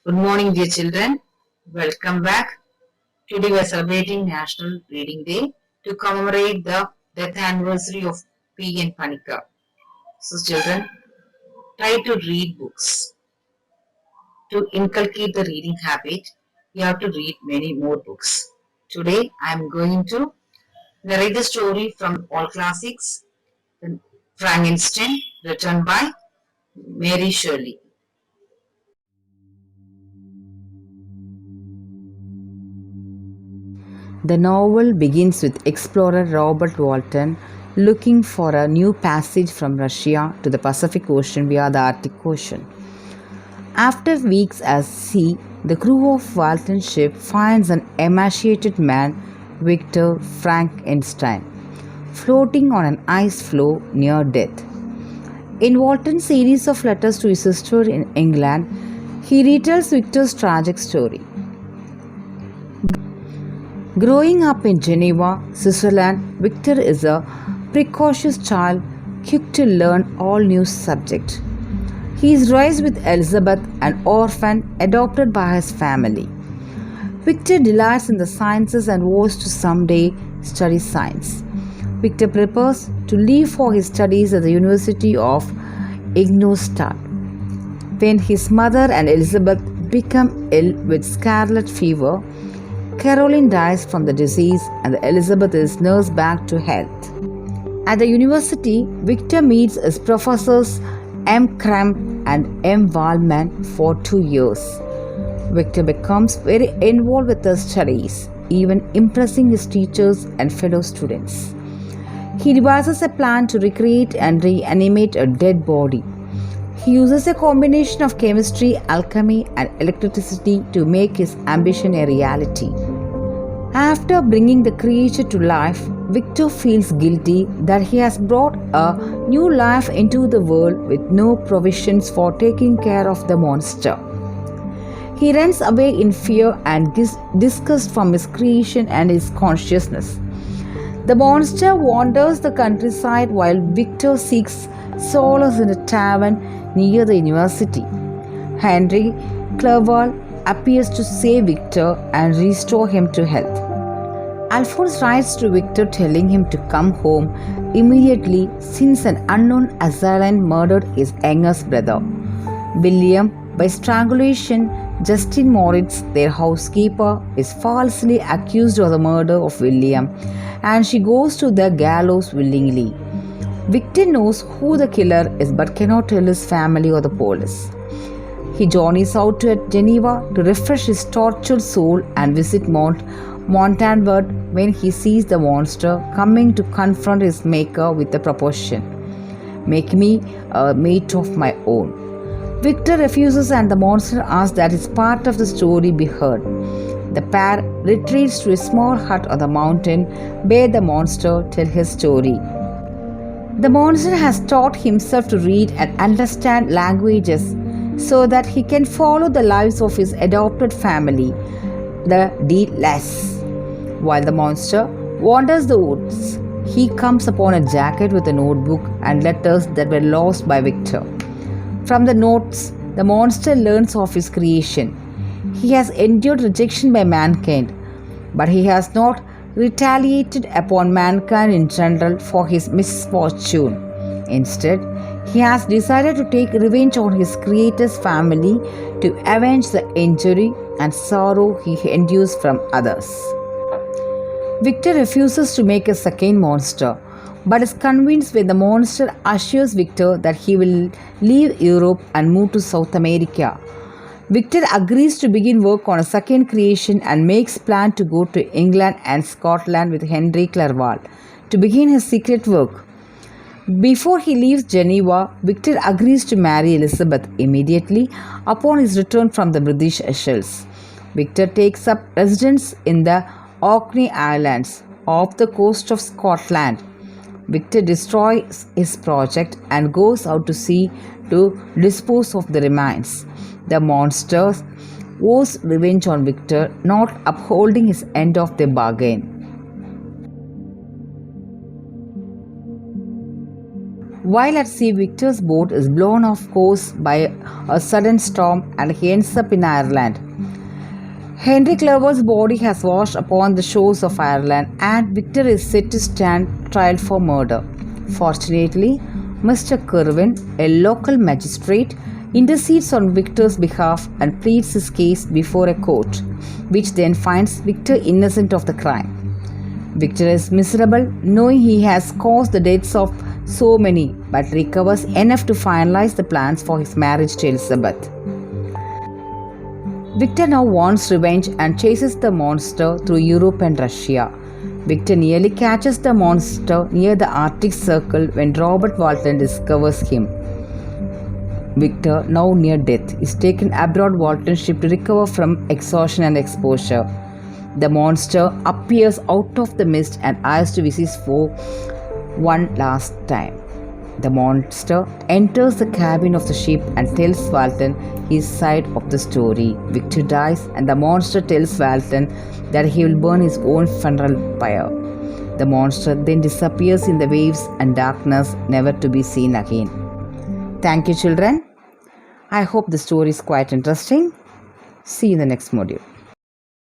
Good morning, dear children. Welcome back. Today we are celebrating National Reading Day to commemorate the death anniversary of P. N. Panikar. So, children, try to read books. To inculcate the reading habit, you have to read many more books. Today, I am going to narrate the story from All Classics, Frankenstein, written by Mary Shelley. The novel begins with explorer Robert Walton looking for a new passage from Russia to the Pacific Ocean via the Arctic Ocean. After weeks at sea, the crew of Walton's ship finds an emaciated man, Victor Frankenstein, floating on an ice floe near death. In Walton's series of letters to his sister in England, he retells Victor's tragic story. Growing up in Geneva, Switzerland, Victor is a precocious child, quick to learn all new subjects. He is raised with Elizabeth, an orphan adopted by his family. Victor delights in the sciences and vows to someday study science. Victor prepares to leave for his studies at the University of Ingolstadt. When his mother and Elizabeth become ill with scarlet fever, Caroline dies from the disease and Elizabeth is nursed back to health. At the university, Victor meets his professors M. Kramp and M. Waldman for 2 years. Victor becomes very involved with his studies, even impressing his teachers and fellow students. He devises a plan to recreate and reanimate a dead body. He uses a combination of chemistry, alchemy, and electricity to make his ambition a reality. After bringing the creature to life, Victor feels guilty that he has brought a new life into the world with no provisions for taking care of the monster. He runs away in fear and disgust from his creation and his consciousness. The monster wanders the countryside while Victor seeks solace in a tavern near the university. Henry Clerval appears to save Victor and restore him to health. Alphonse writes to Victor telling him to come home immediately since an unknown assailant murdered his youngest brother. William, by strangulation, Justine Moritz, their housekeeper, is falsely accused of the murder of William and she goes to the gallows willingly. Victor knows who the killer is but cannot tell his family or the police. He journeys out to Geneva to refresh his tortured soul and visit Montalbert when he sees the monster coming to confront his maker with the proposition, "Make me a mate of my own." Victor refuses and the monster asks that his part of the story be heard. The pair retreats to a small hut on the mountain where the monster tells his story. The monster has taught himself to read and understand languages so that he can follow the lives of his adopted family, the De Las. While the monster wanders the woods, he comes upon a jacket with a notebook and letters that were lost by Victor. From the notes, the monster learns of his creation. He has endured rejection by mankind, but he has not retaliated upon mankind in general for his misfortune. Instead, he has decided to take revenge on his creator's family to avenge the injury and sorrow he endures from others. Victor refuses to make a second monster, but is convinced when the monster assures Victor that he will leave Europe and move to South America. Victor agrees to begin work on a second creation and makes plans to go to England and Scotland with Henry Clerval to begin his secret work. Before he leaves Geneva, Victor agrees to marry Elizabeth immediately upon his return from the British Isles. Victor takes up residence in the Orkney Islands off the coast of Scotland. Victor destroys his project and goes out to sea to dispose of the remains. The monster vows revenge on Victor, not upholding his end of the bargain. While at sea, Victor's boat is blown off course by a sudden storm and he ends up in Ireland. Henry Clover's body has washed upon the shores of Ireland and Victor is set to stand trial for murder. Fortunately, Mr. Kerwin, a local magistrate, intercedes on Victor's behalf and pleads his case before a court, which then finds Victor innocent of the crime. Victor is miserable, knowing he has caused the deaths of so many, but recovers enough to finalize the plans for his marriage to Elizabeth. Victor now wants revenge and chases the monster through Europe and Russia. Victor nearly catches the monster near the Arctic Circle when Robert Walton discovers him. Victor, now near death, is taken aboard Walton's ship to recover from exhaustion and exposure. The monster appears out of the mist and asks to visit for one last time. The monster enters the cabin of the ship and tells Walton his side of the story. Victor dies and the monster tells Walton that he will burn his own funeral pyre. The monster then disappears in the waves and darkness, never to be seen again. Thank you, children. I hope the story is quite interesting. See you in the next module.